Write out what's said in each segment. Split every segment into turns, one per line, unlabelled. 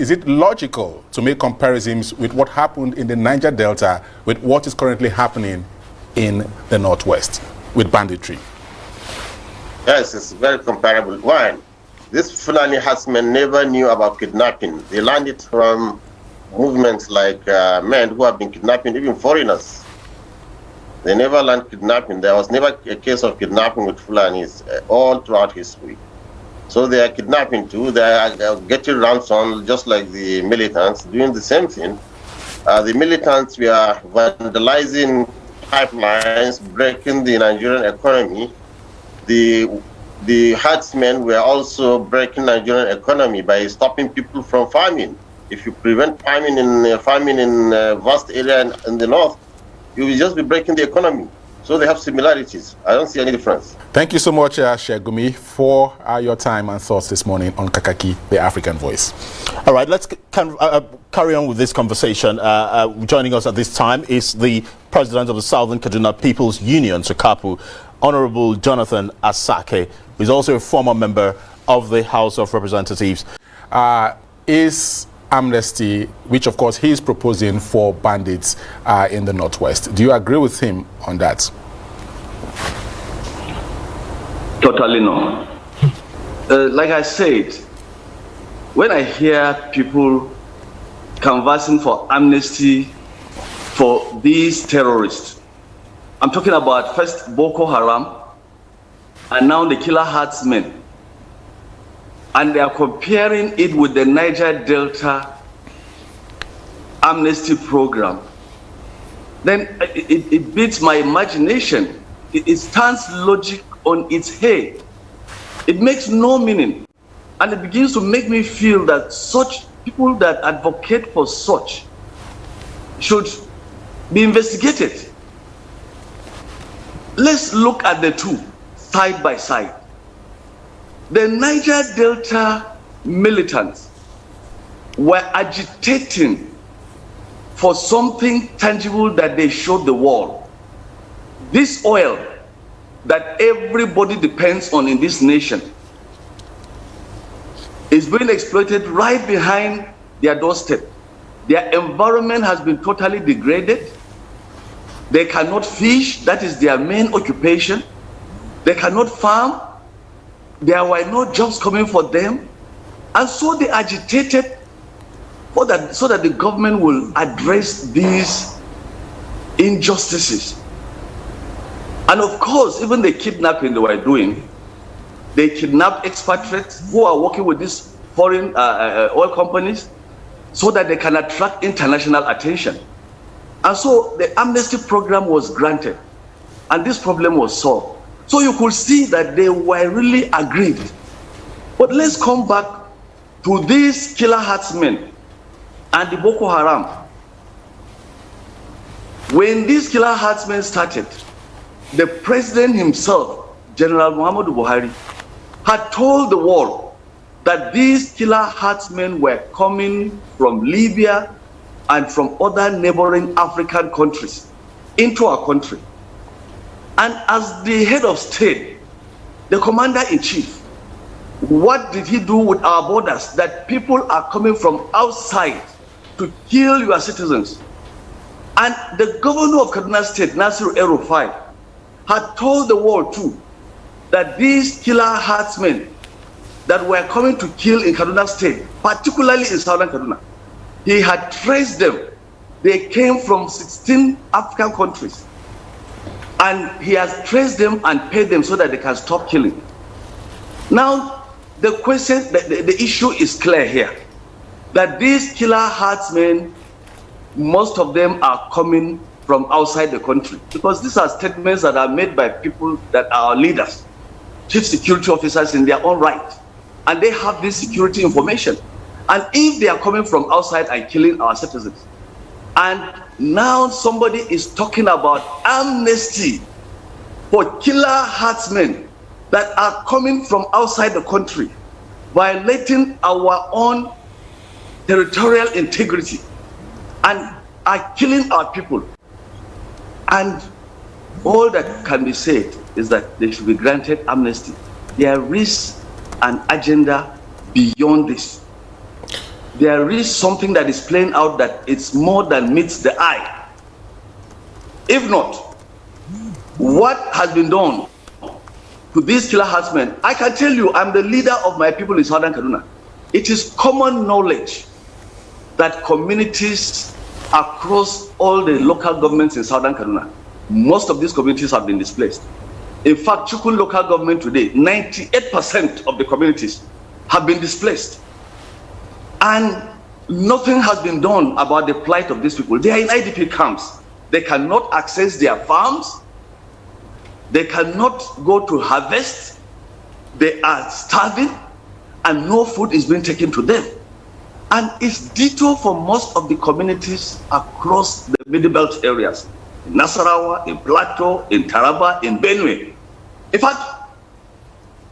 is it logical to make comparisons with what happened in the Niger Delta with what is currently happening in the Northwest with banditry?
Yes, it's very comparable. One, this Fulani herdsmen never knew about kidnapping. They learned it from movements like men who have been kidnapping even foreigners. They never learned kidnapping. There was never a case of kidnapping with Fulanis all throughout history. So they are kidnapping too. They are getting ransom just like the militants, doing the same thing. The militants were vandalizing pipelines, breaking the Nigerian economy. The herdsmen were also breaking Nigerian economy by stopping people from farming. If you prevent farming in a vast area in the north, you will just be breaking the economy. So they have similarities. I don't see any difference.
Thank you so much, Shegumi, for your time and thoughts this morning on Kakaki, the African Voice.
All right, let's carry on with this conversation. Joining us at this time is the President of the Southern Kaduna People's Union, SOKAPU, Honorable Jonathan Asake, who is also a former member of the House of Representatives. Is amnesty, which of course he is proposing for bandits in the Northwest. Do you agree with him on that?
Totally no. Like I said, when I hear people canvassing for amnesty for these terrorists, I'm talking about first Boko Haram and now the killer herdsmen, and they are comparing it with the Niger Delta amnesty program, then it beats my imagination. It stands logic on its head. It makes no meaning. And it begins to make me feel that such people that advocate for such should be investigated. Let's look at the two side by side. The Niger Delta militants were agitating for something tangible that they showed the world. This oil that everybody depends on in this nation is being exploited right behind their doorstep. Their environment has been totally degraded. They cannot fish, that is their main occupation. They cannot farm. There were no jobs coming for them, and so they agitated for that, so that the government will address these injustices. And of course, even the kidnapping they were doing, they kidnapped expatriates who are working with these foreign oil companies so that they can attract international attention. And so the amnesty program was granted, and this problem was solved. So you could see that they were really aggrieved. But let's come back to these killer herdsmen and the Boko Haram. When these killer herdsmen started, the president himself, General Muhammadu Buhari, had told the world that these killer herdsmen were coming from Libya and from other neighboring African countries into our country. And as the head of state, the commander-in-chief, what did he do with our borders? That people are coming from outside to kill your citizens. And the governor of Kaduna State, Nasiru El-Rufai, had told the world too that these killer herdsmen that were coming to kill in Kaduna State, particularly in southern Kaduna, he had traced them. They came from 16 African countries. And he has traced them and paid them so that they can stop killing. Now, the question, the issue is clear here. That these killer herdsmen, most of them are coming from outside the country. Because these are statements that are made by people that are leaders, chief security officers in their own right. And they have this security information. And if they are coming from outside and killing our citizens, and now somebody is talking about amnesty for killer herdsmen that are coming from outside the country, violating our own territorial integrity and are killing our people. And all that can be said is that they should be granted amnesty. There is an agenda beyond this. there is something that is playing out that it's more than meets the eye. If not, what has been done to these killer herdsmen? I can tell you, I'm the leader of my people in Southern Kaduna. It is common knowledge that communities across all the local governments in Southern Kaduna, most of these communities have been displaced. In fact, Chukun local government today, 98% of the communities have been displaced. And nothing has been done about the plight of these people. They are in IDP camps. They cannot access their farms. They cannot go to harvest. They are starving, and no food is being taken to them. And it's ditto for most of the communities across the Middle Belt areas. In Nasarawa, in Plateau, in Taraba, in Benue. In fact,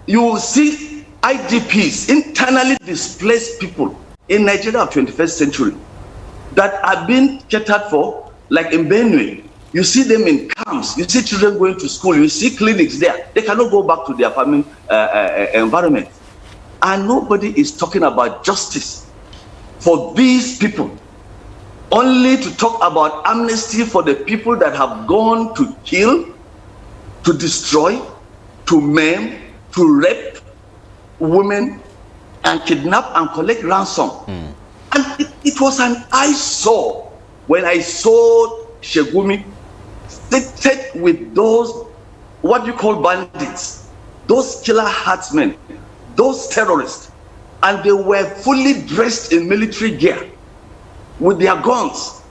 you will see IDPs, internally displaced people in Nigeria of 21st century that are being catered for, like in Benue. You see them in camps, you see children going to school, you see clinics there. They cannot go back to their farming environment. And nobody is talking about justice for these people. Only to talk about amnesty for the people that have gone to kill, to destroy, to maim, to rape women, and kidnap and collect ransom. And it was an eyesore when I saw Shegumi seated with those, what you call bandits, those killer herdsmen, those terrorists, and they were fully dressed in military gear with their guns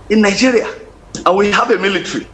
in Nigeria. And we have a military.